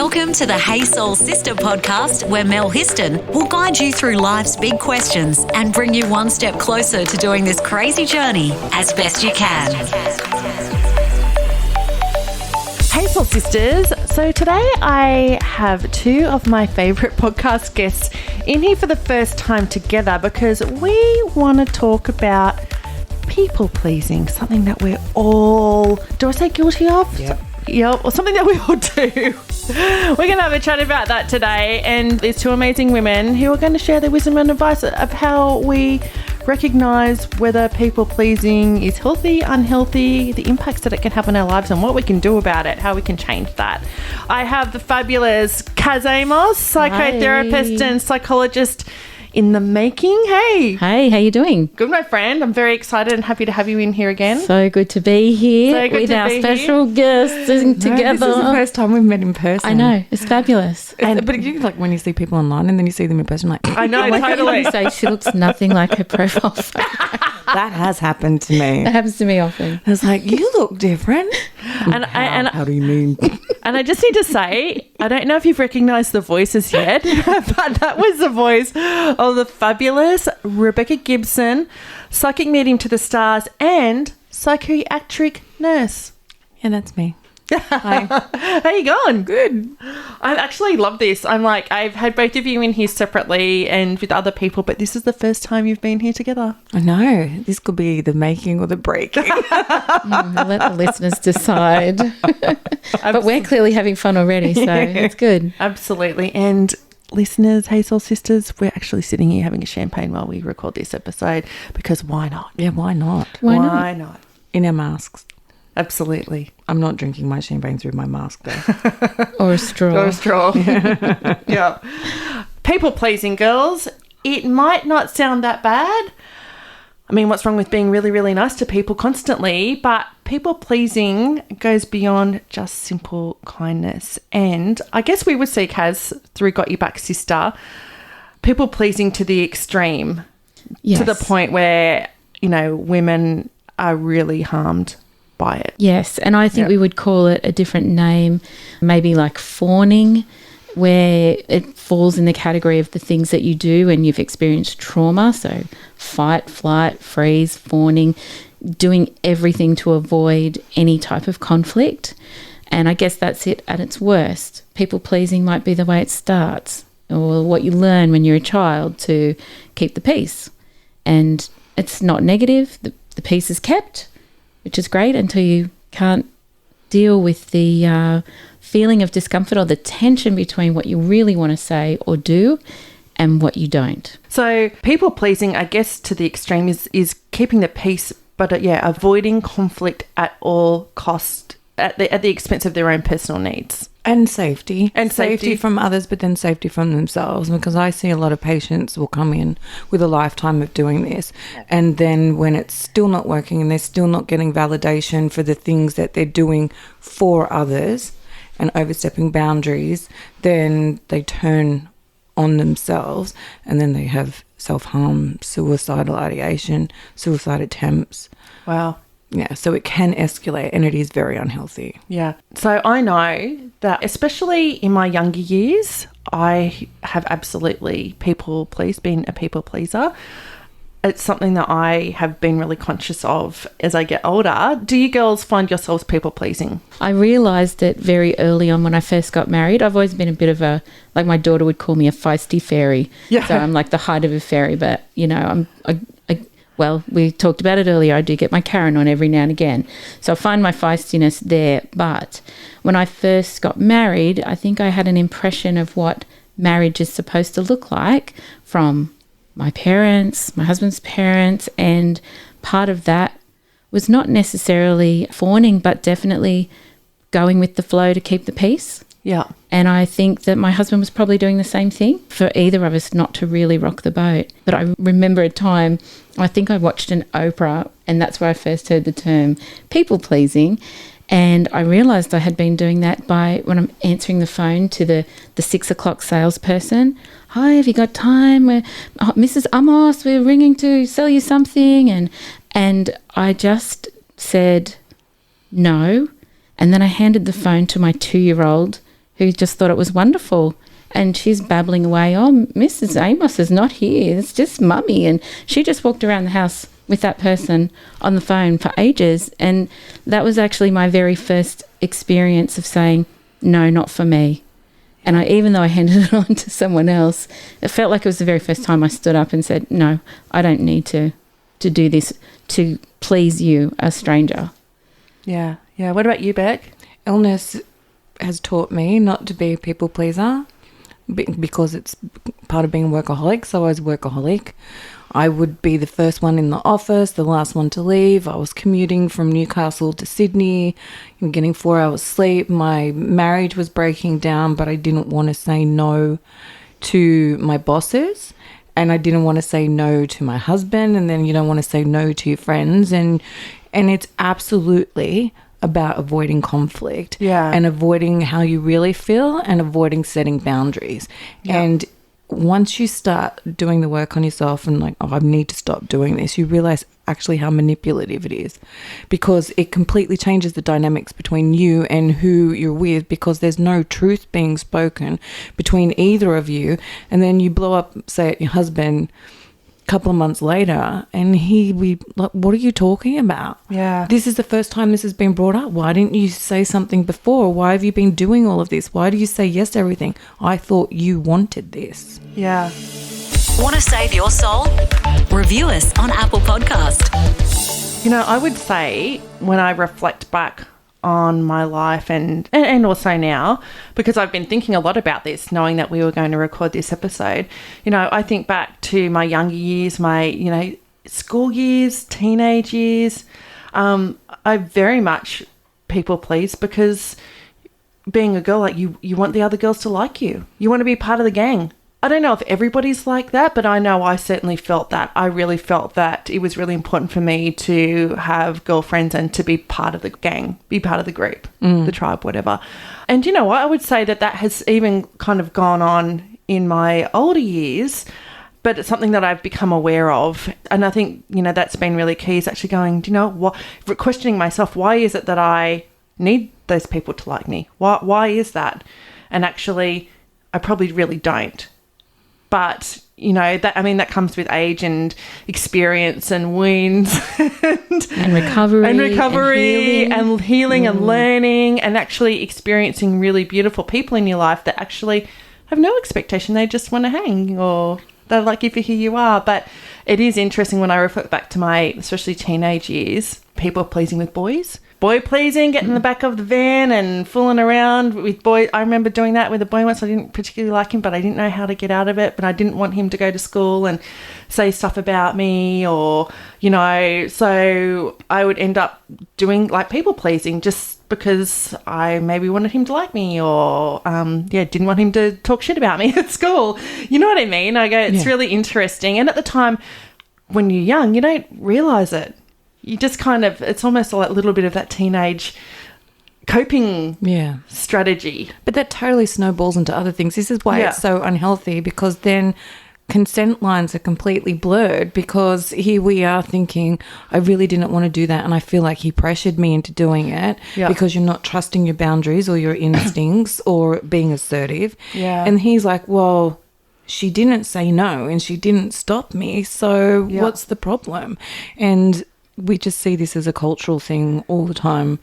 Welcome to the Hey Soul Sista podcast, where Mel Histon will guide you through life's big questions and bring you one step closer to doing this crazy journey as best you can. Hey Soul Sisters. So today I have two of my favourite podcast guests in here for the first time together because we want to talk about people pleasing, something that we're all, do I say guilty of? Yep, or something that we all do. We're going to have a chat about that today, and there's two amazing women who are going to share their wisdom and advice of how we recognise whether people pleasing is healthy, unhealthy, the impacts that it can have on our lives and what we can do about it, how we can change that. I have the fabulous Amos, psychotherapist and psychologist in the making. Hey, how you doing? Good, my friend. I'm very excited and happy to have you in here again. So good to be here with our special guests together. This is the first time we've met in person. I know, it's fabulous. But you like when you see people online and then you see them in person, like I know, totally. You say she looks nothing like her profile photo. That has happened to me. That happens to me often. I was like, you look different. How do you mean? And I just need to say, I don't know if you've recognised the voices yet, but that was the voice of the fabulous Rebecca Gibson, psychic medium to the stars and psychiatric nurse. Yeah, that's me. Hi. How you going? Good. I actually love this. I've had both of you in here separately and with other people, but this is the first time you've been here together. I know. This could be the making or the breaking. We'll let the listeners decide. But we're clearly having fun already, so it's good. Absolutely. And listeners, Hey Soul Sisters, we're actually sitting here having a champagne while we record this episode because why not? Yeah, why not? Why not? In our masks. Absolutely. I'm not drinking my champagne through my mask though. Or a straw. Or a straw. Yeah. People pleasing, girls. It might not sound that bad. I mean, what's wrong with being really, really nice to people constantly? But people pleasing goes beyond just simple kindness. And I guess we would see, Kaz, through Got Your Back Sister, people pleasing to the extreme. Yes. To the point where, women are really harmed by it. Yes, and I think we would call it a different name, maybe like fawning, where it falls in the category of the things that you do when you've experienced trauma. So fight, flight, freeze, fawning, doing everything to avoid any type of conflict. And I guess that's it at its worst. People pleasing might be the way it starts, or what you learn when you're a child to keep the peace. And it's not negative. The peace is kept, which is great until you can't deal with the feeling of discomfort or the tension between what you really want to say or do and what you don't. So people pleasing, I guess, to the extreme is keeping the peace, but avoiding conflict at all cost at the expense of their own personal needs. And safety. And safety from others, but then safety from themselves. Because I see a lot of patients will come in with a lifetime of doing this. And then when it's still not working and they're still not getting validation for the things that they're doing for others and overstepping boundaries, then they turn on themselves and then they have self-harm, suicidal ideation, suicide attempts. Wow. Yeah, so it can escalate and it is very unhealthy. Yeah. So I know that especially in my younger years, I have absolutely been a people pleaser. It's something that I have been really conscious of as I get older. Do you girls find yourselves people pleasing? I realised it very early on when I first got married. I've always been a bit of like my daughter would call me a feisty fairy. Yeah. So I'm like the height of a fairy, but well, we talked about it earlier. I do get my Karen on every now and again. So I find my feistiness there. But when I first got married, I think I had an impression of what marriage is supposed to look like from my parents, my husband's parents, and part of that was not necessarily fawning, but definitely going with the flow to keep the peace. Yeah. And I think that my husband was probably doing the same thing for either of us not to really rock the boat. But I remember a time, I think I watched an Oprah, and that's where I first heard the term people pleasing. And I realised I had been doing that when I'm answering the phone to the 6 o'clock salesperson. Hi, have you got time? Mrs. Amos, we're ringing to sell you something. And I just said no. And then I handed the phone to my 2-year-old who just thought it was wonderful. And she's babbling away, oh, Mrs. Amos is not here. It's just Mummy. And she just walked around the house with that person on the phone for ages. And that was actually my very first experience of saying, no, not for me. And even though I handed it on to someone else, it felt like it was the very first time I stood up and said, no, I don't need to do this to please you, a stranger. Yeah. Yeah. What about you, Beck? Illness has taught me not to be a people pleaser because it's part of being a workaholic. So I was a workaholic. I would be the first one in the office, the last one to leave. I was commuting from Newcastle to Sydney, getting 4 hours sleep. My marriage was breaking down, but I didn't want to say no to my bosses, and I didn't want to say no to my husband, and then you don't want to say no to your friends, and it's absolutely about avoiding conflict, and avoiding how you really feel, and avoiding setting boundaries. And once you start doing the work on yourself and like, oh, I need to stop doing this, you realize actually how manipulative it is, because it completely changes the dynamics between you and who you're with, because there's no truth being spoken between either of you. And then you blow up, say, at your husband a couple of months later, and he be like, what are you talking about? Yeah. This is the first time this has been brought up. Why didn't you say something before? Why have you been doing all of this? Why do you say yes to everything? I thought you wanted this. Yeah. Want to save your soul? Review us on Apple Podcast. You know, I would say when I reflect back on my life and also now, because I've been thinking a lot about this, knowing that we were going to record this episode, you know, I think back to my younger years, my, you know, school years, teenage years. I very much people please, because being a girl, like you want the other girls to like you. You want to be part of the gang. I don't know if everybody's like that, but I know I certainly felt that. I really felt that it was really important for me to have girlfriends and to be part of the gang, be part of the group, the tribe, whatever. And you know what? I would say that has even kind of gone on in my older years, but it's something that I've become aware of. And I think, you know, that's been really key, is actually going, do you know what? Questioning myself, why is it that I need those people to like me? Why is that? And actually, I probably really don't. But, you know, that comes with age and experience and wounds and recovery and healing and learning, and actually experiencing really beautiful people in your life that actually have no expectation. They just want to hang, or they like you for who you are. But it is interesting when I reflect back to my, especially teenage years, people pleasing with boys. Boy pleasing, getting in the back of the van and fooling around with boys. I remember doing that with a boy once. I didn't particularly like him, but I didn't know how to get out of it. But I didn't want him to go to school and say stuff about me, or, you know, so I would end up doing like people pleasing just because I maybe wanted him to like me, or, didn't want him to talk shit about me at school. You know what I mean? I go, it's really interesting. And at the time, when you're young, you don't realise it. You just kind of, it's almost like a little bit of that teenage coping strategy. But that totally snowballs into other things. This is why it's so unhealthy, because then consent lines are completely blurred, because here we are thinking, I really didn't want to do that, and I feel like he pressured me into doing it because you're not trusting your boundaries or your instincts or being assertive. Yeah. And he's like, well, she didn't say no and she didn't stop me, so what's the problem? And we just see this as a cultural thing all the time,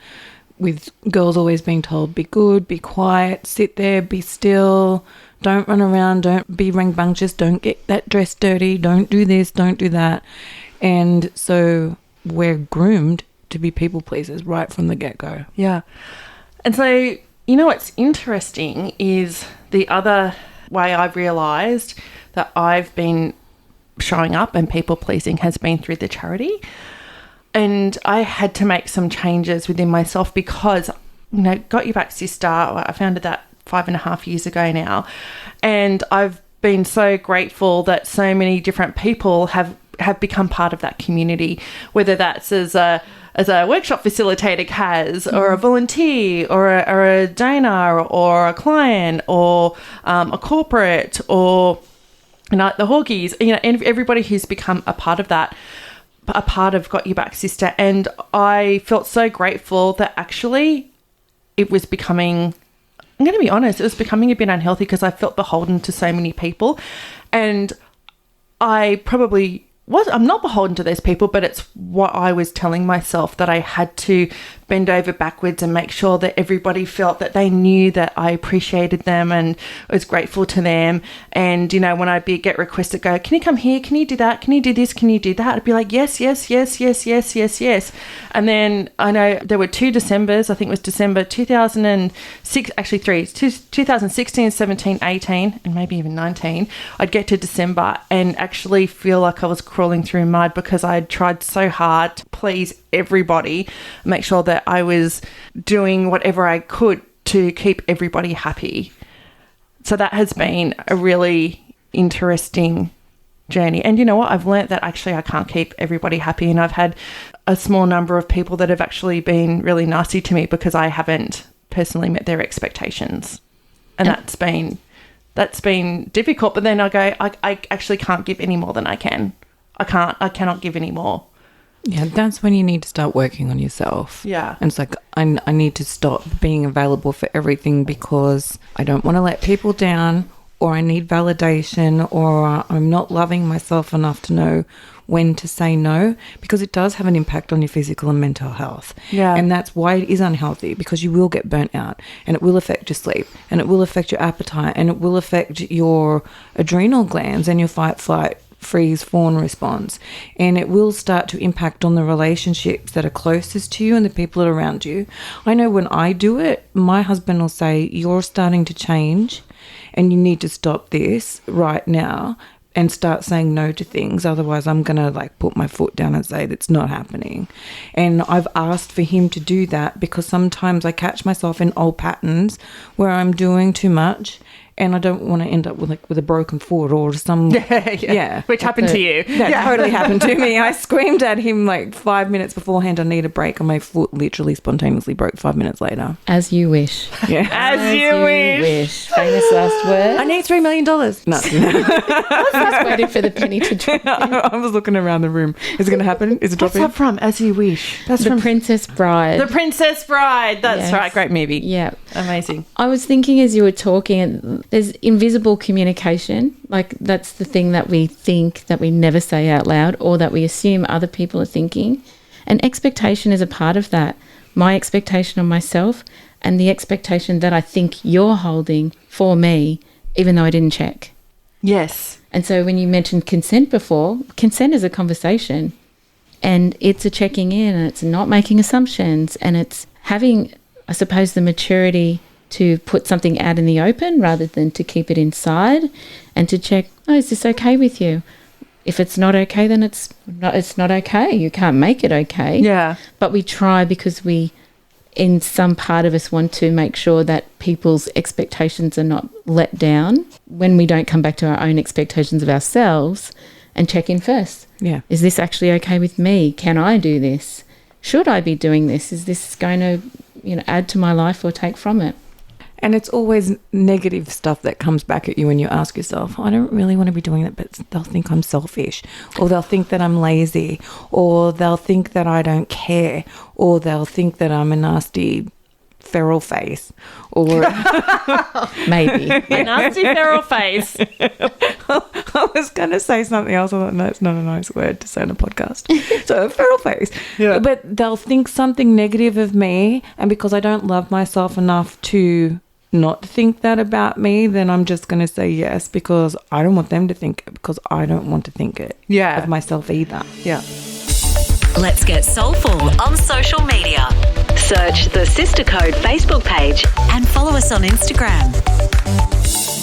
with girls always being told, be good, be quiet, sit there, be still, don't run around, don't be rambunctious, don't get that dress dirty, don't do this, don't do that. And so we're groomed to be people pleasers right from the get-go. Yeah. And so, you know what's interesting is the other way I've realised that I've been showing up and people pleasing has been through the charity. And I had to make some changes within myself because, you know, Got You Back Sister, I founded that 5.5 years ago now. And I've been so grateful that so many different people have become part of that community, whether that's as a workshop facilitator has, or a volunteer, or a donor, or a client, or a corporate, or, you know, the Hawkies, you know, and everybody who's become a part of that, a part of Got You Back Sister. And I felt so grateful that actually it was becoming I'm going to be honest, it was becoming a bit unhealthy because I felt beholden to so many people. And I probably I'm not beholden to those people, but it's what I was telling myself, that I had to bend over backwards and make sure that everybody felt that they knew that I appreciated them and was grateful to them. And, you know, when I'd get requests to go, can you come here? Can you do that? Can you do this? Can you do that? I'd be like, yes, yes, yes, yes, yes, yes, yes. And then I know there were 2 Decembers. I think it was December 2006, actually 3, 2016, 17, 18, and maybe even 19. I'd get to December and actually feel like I was crawling through mud because I had tried so hard to please everybody, make sure that I was doing whatever I could to keep everybody happy. So that has been a really interesting journey. And you know what? I've learnt that actually I can't keep everybody happy, and I've had a small number of people that have actually been really nasty to me because I haven't personally met their expectations. And that's been difficult. But then I go, I actually can't give any more than I can. I cannot give any more. Yeah, that's when you need to start working on yourself. Yeah. And it's like, I need to stop being available for everything because I don't want to let people down, or I need validation, or I'm not loving myself enough to know when to say no, because it does have an impact on your physical and mental health. Yeah. And that's why it is unhealthy, because you will get burnt out, and it will affect your sleep, and it will affect your appetite, and it will affect your adrenal glands and your fight, flight, freeze, fawn response. And it will start to impact on the relationships that are closest to you and the people that are around you. I know when I do it, my husband will say, you're starting to change and you need to stop this right now and start saying no to things. Otherwise, I'm going to put my foot down and say that's not happening. And I've asked for him to do that because sometimes I catch myself in old patterns where I'm doing too much, and I don't want to end up with a broken foot or some... Yeah. Which happened to you. That totally happened to me. I screamed at him 5 minutes beforehand, I need a break, and my foot literally spontaneously broke 5 minutes later. As you wish. Yeah. As you wish. Famous last word. I need $3 million. No. I was just waiting for the penny to drop. I was looking around the room. Is it going to happen? Is it What's dropping? that from? As You Wish. That's The from Princess Bride. The Princess Bride. That's Yes. right. Great movie. Yeah. Amazing. I was thinking as you were talking, there's invisible communication. That's the thing that we think that we never say out loud, or that we assume other people are thinking. And expectation is a part of that. My expectation on myself and the expectation that I think you're holding for me, even though I didn't check. Yes. And so when you mentioned consent before, consent is a conversation, and it's a checking in, and it's not making assumptions, and it's having, I suppose, the maturity to put something out in the open rather than to keep it inside, and to check, is this okay with you? If it's not okay, then it's not okay. You can't make it okay. Yeah. But we try because we, in some part of us, want to make sure that people's expectations are not let down when we don't come back to our own expectations of ourselves and check in first. Yeah. Is this actually okay with me? Can I do this? Should I be doing this? Is this going to, add to my life or take from it? And it's always negative stuff that comes back at you when you ask yourself, I don't really want to be doing that, but they'll think I'm selfish, or they'll think that I'm lazy, or they'll think that I don't care, or they'll think that I'm a nasty feral face, or Maybe. A nasty feral face. I was going to say something else. I thought, no, it's not a nice word to say on a podcast. So a feral face. Yeah. But they'll think something negative of me, and because I don't love myself enough to not think that about me, then I'm just going to say yes, because I don't want them to think it, because I don't want to think it of myself either. Yeah. Let's get soulful on social media. Search the Sister Code Facebook page and follow us on Instagram.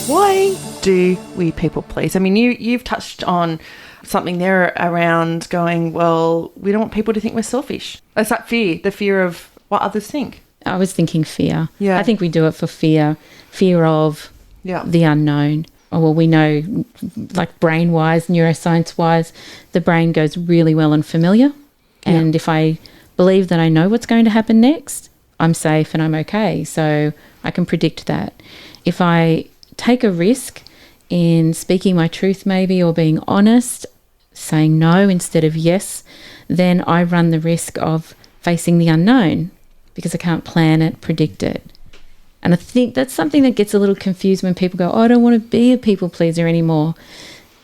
Why do we people please? I mean, you've touched on something there around going, well, we don't want people to think we're selfish. It's that fear, the fear of what others think. I was thinking fear. Yeah. I think we do it for fear of Yeah. the unknown. Oh, well, we know, brain-wise, neuroscience-wise, the brain goes really well on familiar. And if I believe that I know what's going to happen next, I'm safe and I'm okay. So I can predict that. If I take a risk in speaking my truth maybe, or being honest, saying no instead of yes, then I run the risk of facing the unknown, because I can't plan it, predict it. And I think that's something that gets a little confused when people go, oh, I don't want to be a people pleaser anymore.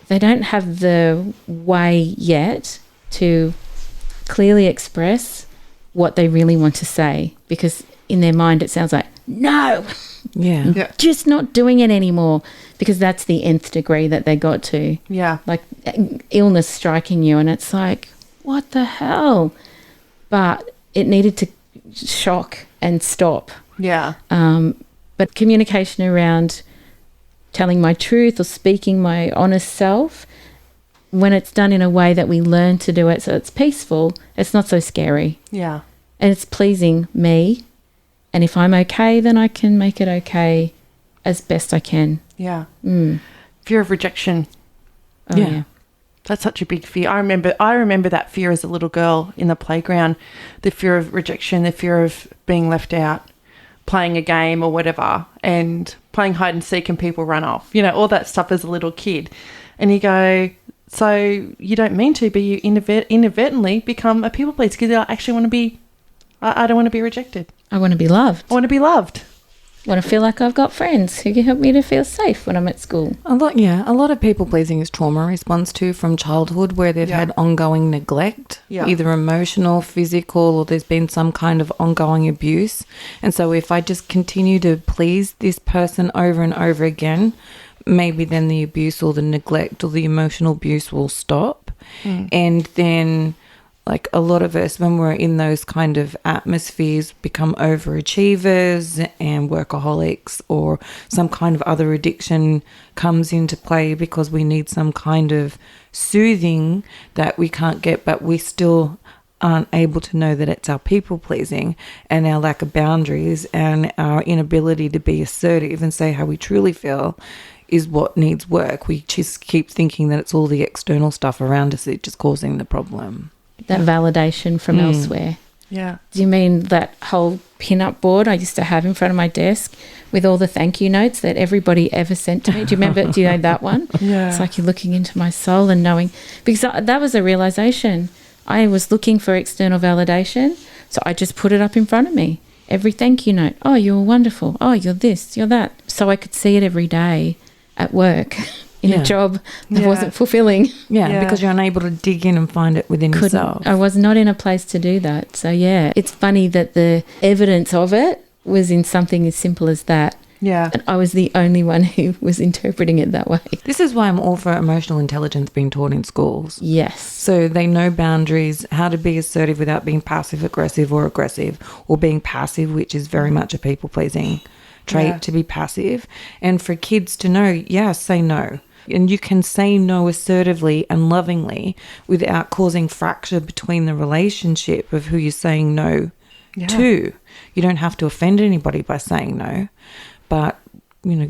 They don't have the way yet to clearly express what they really want to say, because in their mind it sounds like, no, Yeah. just not doing it anymore, because that's the nth degree that they got to. Yeah. Like illness striking you, and it's like, what the hell? But it needed to shock and stop. Yeah. But communication around telling my truth or speaking my honest self, when it's done in a way that we learn to do it so it's peaceful, it's not so scary. Yeah. And it's pleasing me. And if I'm okay, then I can make it okay as best I can. Yeah. Fear of rejection. Oh, yeah. That's such a big fear. I remember that fear as a little girl in the playground, the fear of rejection, the fear of being left out, playing a game or whatever, and playing hide and seek and people run off, all that stuff as a little kid. And you go, so you don't mean to, but you inadvertently become a people pleaser because I actually want to be, I don't want to be rejected. I want to be loved. I want to be loved. I want to feel like I've got friends who can help me to feel safe when I'm at school. A lot of people pleasing is trauma response to from childhood, where they've had ongoing neglect, either emotional, physical, or there's been some kind of ongoing abuse. And so if I just continue to please this person over and over again, maybe then the abuse or the neglect or the emotional abuse will stop. And then, like, a lot of us, when we're in those kind of atmospheres, become overachievers and workaholics, or some kind of other addiction comes into play because we need some kind of soothing that we can't get, but we still aren't able to know that it's our people pleasing and our lack of boundaries and our inability to be assertive and say how we truly feel is what needs work. We just keep thinking that it's all the external stuff around us that's just causing the problem. That validation from elsewhere. Yeah. Do you mean that whole pin-up board I used to have in front of my desk with all the thank you notes that everybody ever sent to me? Do you remember? Do you know that one? Yeah. It's like you're looking into my soul and knowing, because that was a realization. I was looking for external validation, so I just put it up in front of me. Every thank you note. Oh, you're wonderful. Oh, you're this, you're that. So I could see it every day at work. In a job that wasn't fulfilling. Yeah, because you're unable to dig in and find it within yourself. I was not in a place to do that. So, yeah, it's funny that the evidence of it was in something as simple as that. Yeah. And I was the only one who was interpreting it that way. This is why I'm all for emotional intelligence being taught in schools. Yes. So they know boundaries, how to be assertive without being passive-aggressive or being passive, which is very much a people-pleasing trait, to be passive. And for kids to know, say no. And you can say no assertively and lovingly without causing fracture between the relationship of who you're saying no to. You don't have to offend anybody by saying no. But,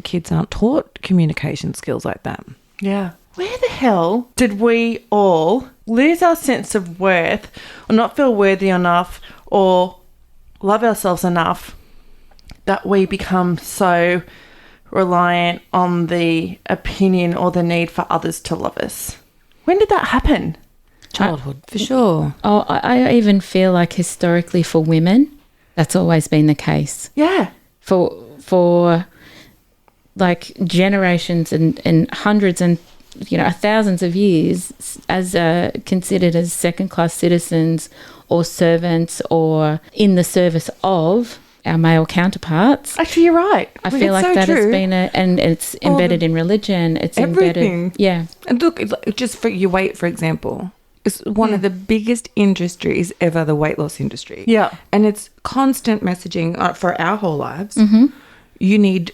kids aren't taught communication skills like that. Yeah. Where the hell did we all lose our sense of worth, or not feel worthy enough, or love ourselves enough that we become so reliant on the opinion or the need for others to love us? When did that happen? Childhood, for sure. Oh, I even feel like historically for women, that's always been the case. Yeah. For like generations and hundreds and thousands of years, as considered as second-class citizens or servants or in the service of our male counterparts. Actually, you're right. I feel like that has been and it's embedded in religion. It's everything. Embedded. Yeah. And look, just for your weight, for example, it's one of the biggest industries ever, the weight loss industry. Yeah. And it's constant messaging for our whole lives. Mm-hmm. You need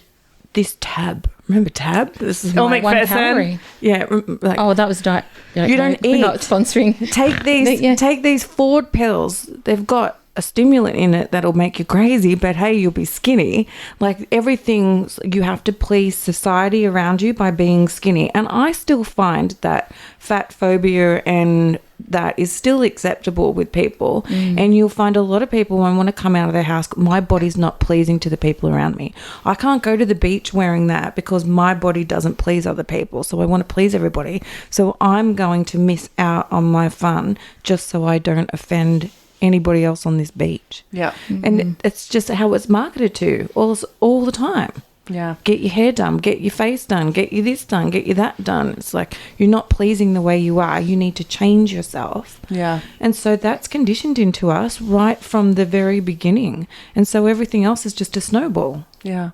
this tab. Remember tab? This is One calorie. Yeah. That was diet. You don't eat. We're not sponsoring. Take these Ford pills. They've got a stimulant in it that'll make you crazy, but hey, you'll be skinny. Like everything, you have to please society around you by being skinny. And I still find that fat phobia and that is still acceptable with people. And you'll find a lot of people when want to come out of their house, my body's not pleasing to the people around me. I can't go to the beach wearing that because my body doesn't please other people. So I want to please everybody. So I'm going to miss out on my fun just so I don't offend anybody else on this beach. Yeah. And it's just how it's marketed to all the time. Yeah. Get your hair done, get your face done, get you this done, get you that done. It's like you're not pleasing the way you are. You need to change yourself. Yeah. And so that's conditioned into us right from the very beginning. And so everything else is just a snowball. Yeah.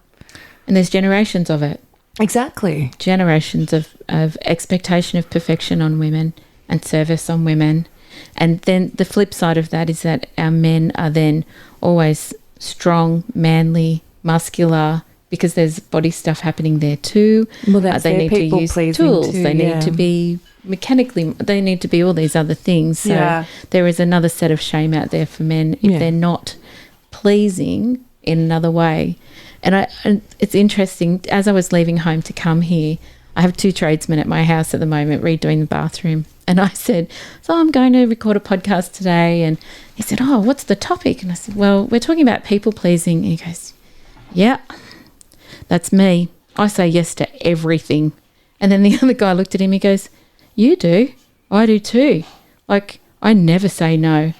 And there's generations of it. Exactly. Generations of expectation of perfection on women and service on women. And then the flip side of that is that our men are then always strong, manly, muscular, because there's body stuff happening there too. Well, that's they their need to people use pleasing tools. too, They yeah. need to be mechanically. They need to be all these other things. So Yeah. there is another set of shame out there for men if Yeah. they're not pleasing in another way. And it's interesting. As I was leaving home to come here, I have 2 tradesmen at my house at the moment redoing the bathroom. And I said, so I'm going to record a podcast today. And he said, oh, what's the topic? And I said, well, we're talking about people pleasing. And he goes, yeah, that's me. I say yes to everything. And then the other guy looked at him. He goes, you do? I do too. Like, I never say no.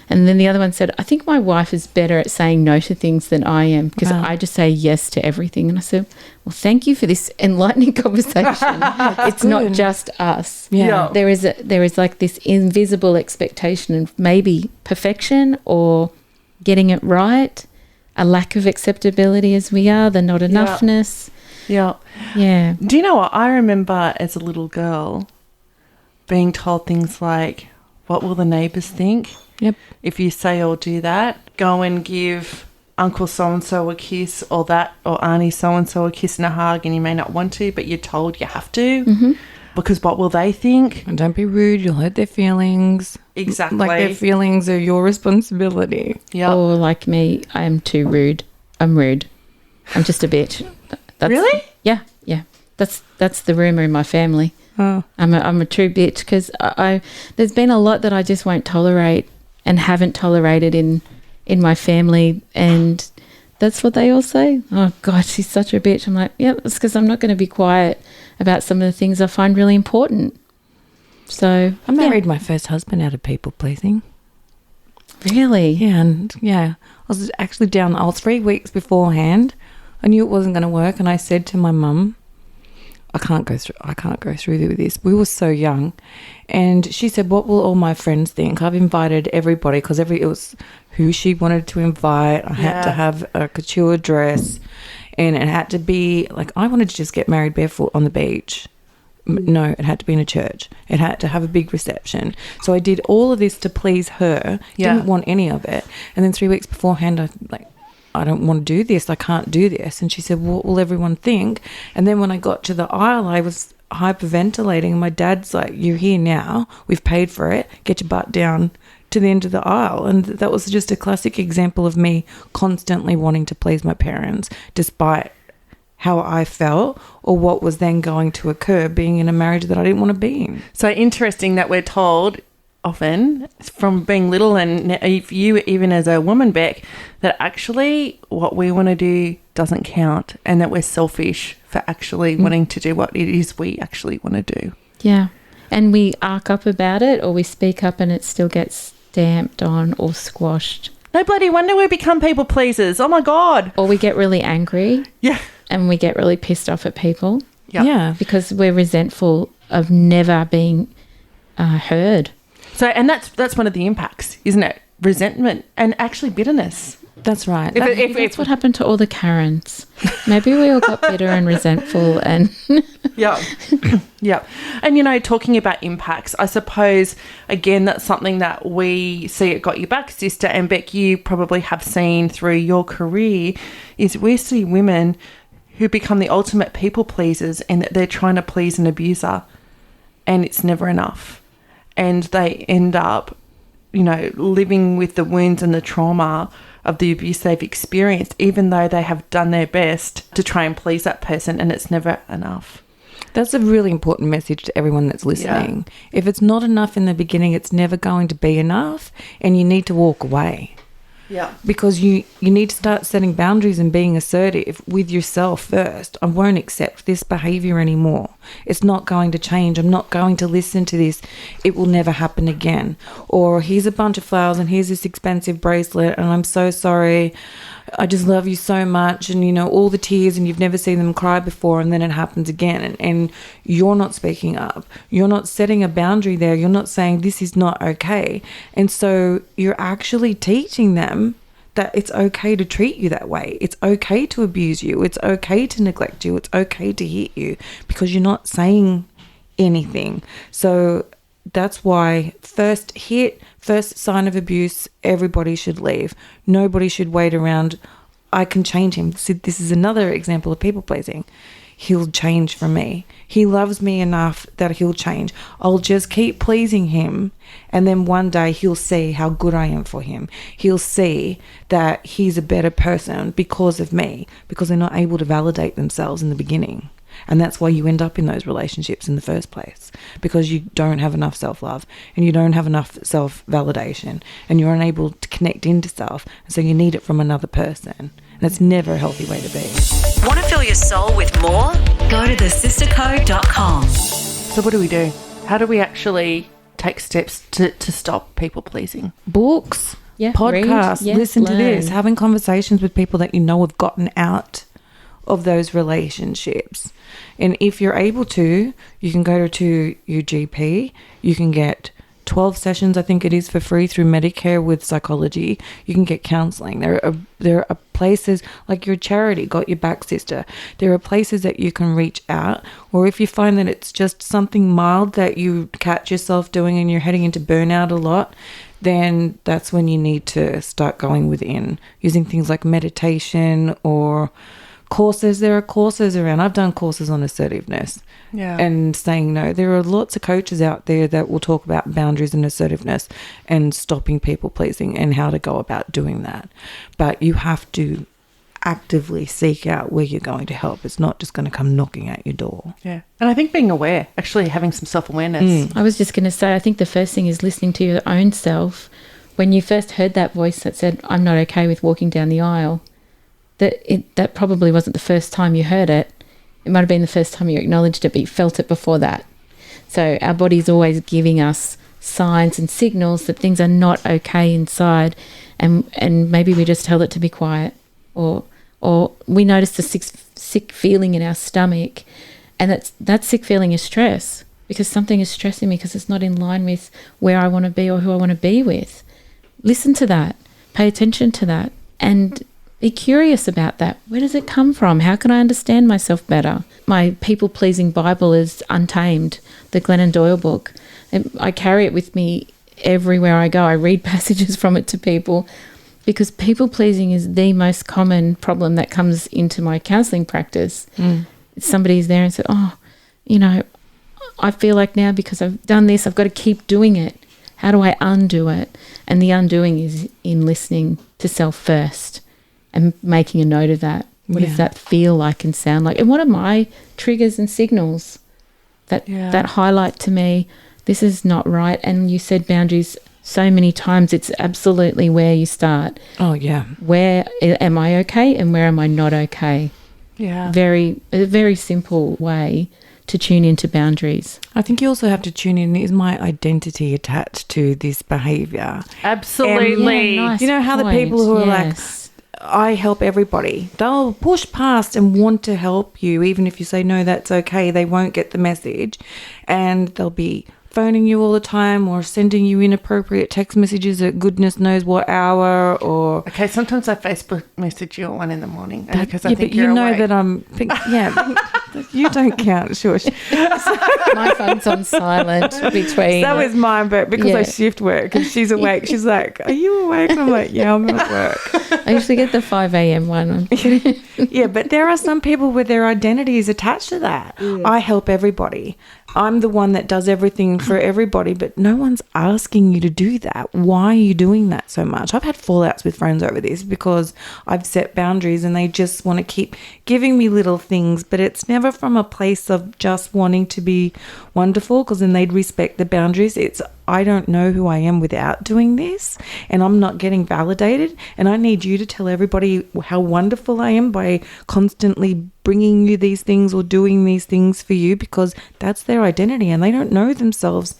And then the other one said, I think my wife is better at saying no to things than I am because Wow. I just say yes to everything. And I said, well, thank you for this enlightening conversation. It's not good. just us. Yeah. There is like this invisible expectation of maybe perfection or getting it right, a lack of acceptability as we are, the not enoughness. Yeah. Yeah. Do you know what? I remember as a little girl being told things like, what will the neighbours think? Yep. If you say or do that, go and give Uncle so-and-so a kiss or that, or Auntie so-and-so a kiss and a hug, and you may not want to, but you're told you have to. Mm-hmm. Because what will they think? And don't be rude. You'll hurt their feelings. Exactly. Like their feelings are your responsibility. Yeah. Or like me, I am too rude. I'm rude. I'm just a bitch. That's, Really? Yeah, yeah. That's the rumour in my family. Oh. I'm a true bitch because I there's been a lot that I just won't tolerate and haven't tolerated in my family, and that's what they all say. Oh God, she's such a bitch. I'm like, yeah, that's because I'm not going to be quiet about some of the things I find really important. So I married my first husband out of people pleasing. Really, Yeah, and I was actually down. I was 3 weeks beforehand. I knew it wasn't going to work, and I said to my mum, I can't go through with this. We were so young. And she said, what will all my friends think? I've invited everybody because it was who she wanted to invite. I had to have a couture dress, and it had to be like, I wanted to just get married barefoot on the beach. No, it had to be in a church. It had to have a big reception. So I did all of this to please her. Yeah. Didn't want any of it. And then 3 weeks beforehand, I don't want to do this. I can't do this. And she said, what will everyone think? And then when I got to the aisle, I was hyperventilating. And my dad's like, you're here now. We've paid for it. Get your butt down to the end of the aisle. And that was just a classic example of me constantly wanting to please my parents, despite how I felt or what was then going to occur being in a marriage that I didn't want to be in. So interesting that we're told often from being little, and if you even as a woman, Beck, that actually what we want to do doesn't count, and that we're selfish for actually wanting to do what it is we actually want to do. yeah. And we arc up about it, or we speak up, and it still gets stamped on or squashed, No bloody wonder we become people pleasers. Oh my God. or we get really angry Yeah. and we get really pissed off at people Yeah. Yeah. because we're resentful of never being heard. So, and that's one of the impacts, isn't it? Resentment and actually bitterness. That's right. That's what happened to all the Karens. Maybe we all got bitter and resentful, and Yeah. Yeah. And, talking about impacts, I suppose, again, that's something that we see at Got Your Back, Sister, and Beck, you probably have seen through your career, is we see women who become the ultimate people pleasers, and that they're trying to please an abuser, and it's never enough. And they end up, living with the wounds and the trauma of the abuse they've experienced, even though they have done their best to try and please that person, and it's never enough. That's a really important message to everyone that's listening. If it's not enough in the beginning, it's never going to be enough, and you need to walk away. Yeah. Because you need to start setting boundaries and being assertive with yourself first. I won't accept this behavior anymore. It's not going to change. I'm not going to listen to this. It will never happen again. Or here's a bunch of flowers and here's this expensive bracelet and I'm so sorry. I just love you so much, and all the tears, and you've never seen them cry before, and then it happens again, and you're not speaking up. You're not setting a boundary there. You're not saying this is not okay. And so you're actually teaching them that it's okay to treat you that way. It's okay to abuse you. It's okay to neglect you. It's okay to hit you, because you're not saying anything. So that's why first hit, first sign of abuse, everybody should leave. Nobody should wait around. I can change him. So this is another example of people pleasing. He'll change for me. He loves me enough that he'll change. I'll just keep pleasing him, and then one day he'll see how good I am for him. He'll see that he's a better person because of me, because they're not able to validate themselves in the beginning. And that's why you end up in those relationships in the first place, because you don't have enough self-love and you don't have enough self-validation and you're unable to connect into self. And so you need it from another person. And it's never a healthy way to be. Want to fill your soul with more? Go to thesistercode.com. So what do we do? How do we actually take steps to stop people pleasing? Books, Yeah, podcasts, read, listen to this, learn. having conversations with people that have gotten out of those relationships. And if you're able to, you can go to your GP. You can get 12 sessions, I think it is, for free through Medicare with psychology. You can get counselling. There are places like your charity, Got Your Back Sister. There are places that you can reach out. Or if you find that it's just something mild that you catch yourself doing and you're heading into burnout a lot, then that's when you need to start going within, using things like meditation or courses. There are courses around. I've done courses on assertiveness and saying no. There are lots of coaches out there that will talk about boundaries and assertiveness and stopping people pleasing and how to go about doing that. But you have to actively seek out where you're going to help. It's not just going to come knocking at your door. Yeah. And I think being aware, actually having some self-awareness. I was just going to say, I think the first thing is listening to your own self. When you first heard that voice that said, I'm not okay with walking down the aisle, that probably wasn't the first time you heard it. It might have been the first time you acknowledged it, but you felt it before that. So our body's always giving us signs and signals that things are not okay inside, and maybe we just tell it to be quiet, or we notice a sick feeling in our stomach, and that sick feeling is stress, because something is stressing me because it's not in line with where I want to be or who I want to be with. Listen to that, pay attention to that, and be curious about that. Where does it come from? How can I understand myself better? My people-pleasing Bible is Untamed, the Glennon Doyle book. And I carry it with me everywhere I go. I read passages from it to people, because people-pleasing is the most common problem that comes into my counselling practice. Somebody's there and said, I feel like now because I've done this, I've got to keep doing it. How do I undo it? And the undoing is in listening to self first and making a note of that. What does that feel like and sound like? And what are my triggers and signals that highlight to me, this is not right? And you said boundaries so many times. It's absolutely where you start. Oh, yeah. Where am I okay and where am I not okay? Yeah. A very simple way to tune into boundaries. I think you also have to tune in, is my identity attached to this behaviour? Absolutely. Yeah, nice You know how the point. people who are like, Yes. I help everybody, they'll push past and want to help you. Even if you say, no, that's okay, they won't get the message. And they'll be phoning you all the time or sending you inappropriate text messages at goodness knows what hour. Or Okay, sometimes I Facebook message you at 1 a.m. because I yeah, think but you you're know awake. that I'm you don't count, shush. My phone's on silent between. That was mine, but because I Yeah. shift work and she's awake, she's like, are you awake? And I'm like, yeah, I'm at work. I usually get the 5 a.m. one. Yeah, but there are some people where their identity is attached to that. I help everybody. I'm the one that does everything for everybody, but no one's asking you to do that. Why are you doing that so much? I've had fallouts with friends over this because I've set boundaries and they just want to keep giving me little things, but it's never from a place of just wanting to be wonderful, because then they'd respect the boundaries. It's, I don't know who I am without doing this, and I'm not getting validated, and I need you to tell everybody how wonderful I am by constantly bringing you these things or doing these things for you, because that's their identity, and they don't know themselves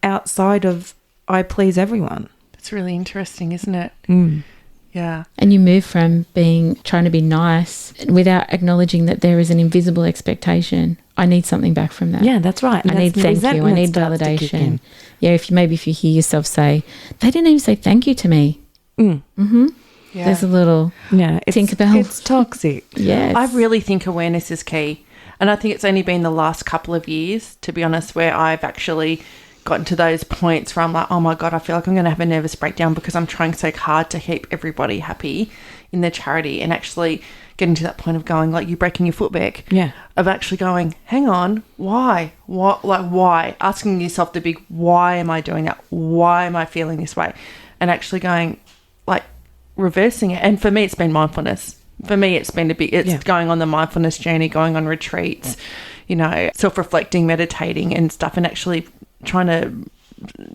outside of I please everyone. It's really interesting, isn't it? Yeah. And you move from trying to be nice without acknowledging that there is an invisible expectation. I need something back from that. Yeah, that's right. And I need thank you. I need validation. Yeah, if you hear yourself say, they didn't even say thank you to me. Mm-hmm. Yeah. There's a little Tinkerbell. It's toxic. Yes. I really think awareness is key. And I think it's only been the last couple of years, to be honest, where I've actually gotten to those points where I'm like, oh my God, I feel like I'm going to have a nervous breakdown because I'm trying so hard to keep everybody happy in their charity, and actually getting to that point of going, like, you breaking your foot back. Yeah. Of actually going, hang on, why? What? Like, why? Asking yourself the big, why am I doing that? Why am I feeling this way? And actually going, like, reversing it. And for me, it's been mindfulness. For me, it's been going on the mindfulness journey, going on retreats, you know, self-reflecting, meditating and stuff, and actually trying to,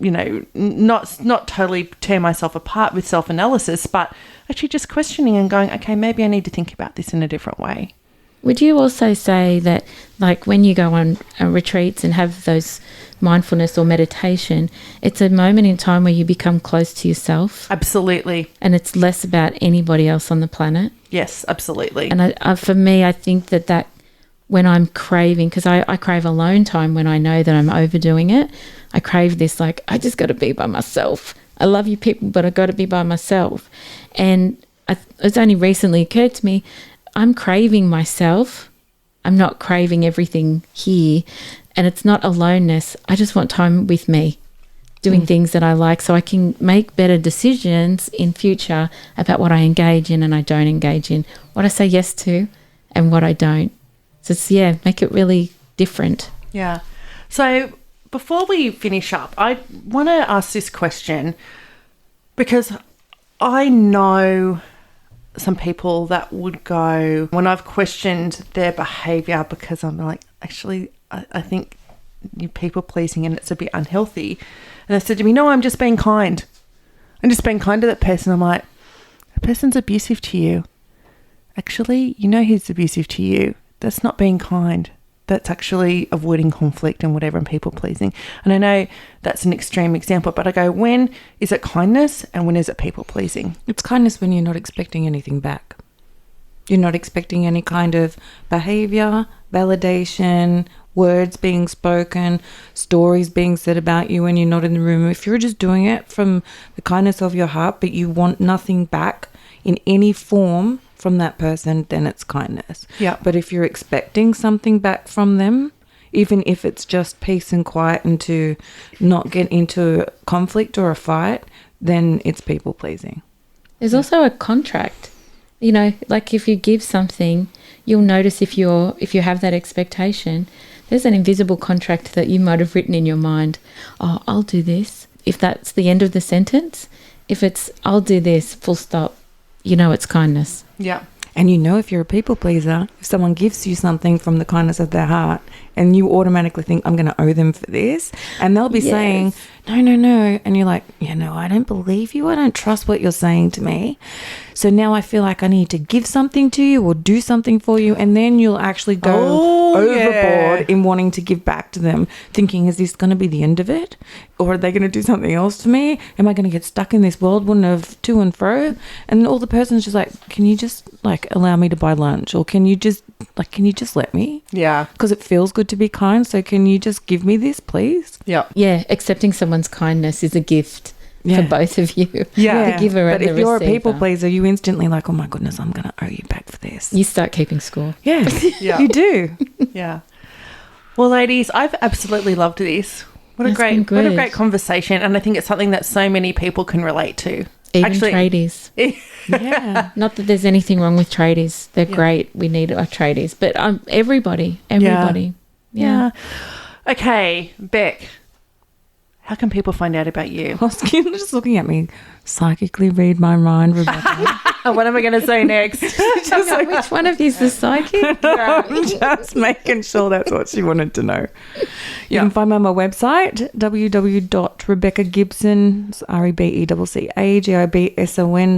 you know, not totally tear myself apart with self-analysis, but actually just questioning and going, okay, maybe I need to think about this in a different way. Would you also say that, like, when you go on retreats and have those mindfulness or meditation, it's a moment in time where you become close to yourself? Absolutely. And it's less about anybody else on the planet? Yes, absolutely. And for me, I think that when I'm craving, because I crave alone time when I know that I'm overdoing it. I crave this, like, I just got to be by myself. I love you people, but I got to be by myself. And it's only recently occurred to me, I'm craving myself. I'm not craving everything here. And it's not aloneness. I just want time with me, doing things that I like, so I can make better decisions in future about what I engage in and I don't engage in, what I say yes to and what I don't. So it's, make it really different. Yeah. So before we finish up, I want to ask this question, because I know some people that would go, when I've questioned their behaviour, because I'm like, actually, I think you're people pleasing and it's a bit unhealthy. And they said to me, no, I'm just being kind. I'm just being kind to that person. I'm like, the person's abusive to you. Actually, you know he's abusive to you. That's not being kind. That's actually avoiding conflict and whatever and people pleasing. And I know that's an extreme example, but I go, when is it kindness and when is it people pleasing? It's kindness when you're not expecting anything back. You're not expecting any kind of behavior, validation, words being spoken, stories being said about you when you're not in the room. If you're just doing it from the kindness of your heart, but you want nothing back in any form from that person, then it's kindness. Yeah. But if you're expecting something back from them, even if it's just peace and quiet and to not get into conflict or a fight, then it's people pleasing. There's also a contract. You know, like if you give something, you'll notice if you have that expectation, there's an invisible contract that you might have written in your mind. Oh, I'll do this. If that's the end of the sentence, if it's I'll do this, full stop, you know it's kindness. Yeah. And you know if you're a people pleaser, if someone gives you something from the kindness of their heart and you automatically think, I'm going to owe them for this, and they'll be saying, no, and you're like, I don't believe you. I don't trust what you're saying to me. So now I feel like I need to give something to you or do something for you, and then you'll actually go overboard in wanting to give back to them, thinking, is this going to be the end of it? Or are they going to do something else to me? Am I going to get stuck in this whirlwind of to and fro? And all the person's just like, can you just allow me to buy lunch? Or can you just let me? Yeah. Because it feels good to be kind. So can you just give me this, please? Yeah. Yeah. Accepting someone's kindness is a gift for both of you. Yeah. The giver and the receiver. But if you're a people pleaser, you instantly like, oh my goodness, I'm going to owe you back for this. You start keeping score. Yeah. You do. Yeah. Well, ladies, I've absolutely loved this. What a great conversation. And I think it's something that so many people can relate to. Even tradies. Yeah. Not that there's anything wrong with tradies. They're great. We need our tradies. But everybody. Yeah. Okay, Beck, how can people find out about you? You're just looking at me, psychically read my mind, Rebecca. Oh, what am I going to say next? Just like, which one of you's the psychic? Just making sure that's what she wanted to know. You can find me on my website, www.rebeccagibson,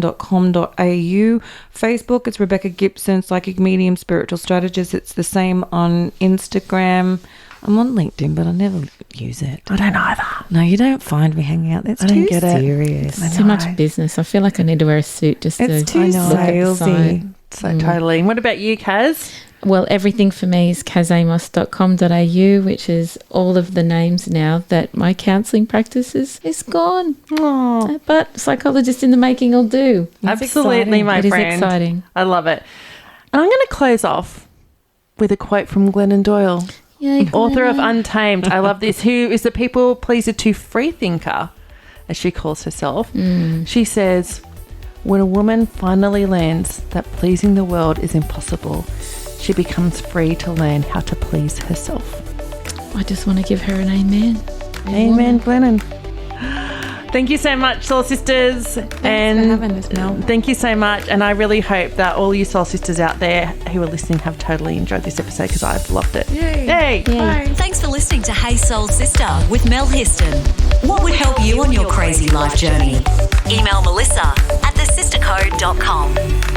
RebeccAGibson.com.au. Facebook, it's Rebecca Gibson, Psychic Medium, Spiritual Strategist. It's the same on Instagram. I'm on LinkedIn, but I never use it. I don't either. No, you don't find me hanging out. That's I don't too get it. serious. It's too much business. I feel like I need to wear a suit just It's to too look at the side. salesy. So totally. And what about you, Kaz? Well, everything for me is kazamos.com.au, which is all of the names now that my counselling practice is gone. Oh, But psychologist in the making will do. absolutely, my It is friend. exciting. I love it. And I'm going to close off with a quote from Glennon Doyle, Yay, author of Glennon. Untamed. I love this. Who is the people pleaser to free thinker, as she calls herself. She says, when a woman finally learns that pleasing the world is impossible, she becomes free to learn how to please herself. I just want to give her an amen. Amen, Glennon. Thank you so much, Soul Sisters. Thanks for having us, Mel. Thank you so much. And I really hope that all you Soul Sisters out there who are listening have totally enjoyed this episode because I've loved it. Yay! Bye. Thanks for listening to Hey Soul Sister with Mel Histon. What would help you on your crazy life journey? Email Melissa at thesistercode.com.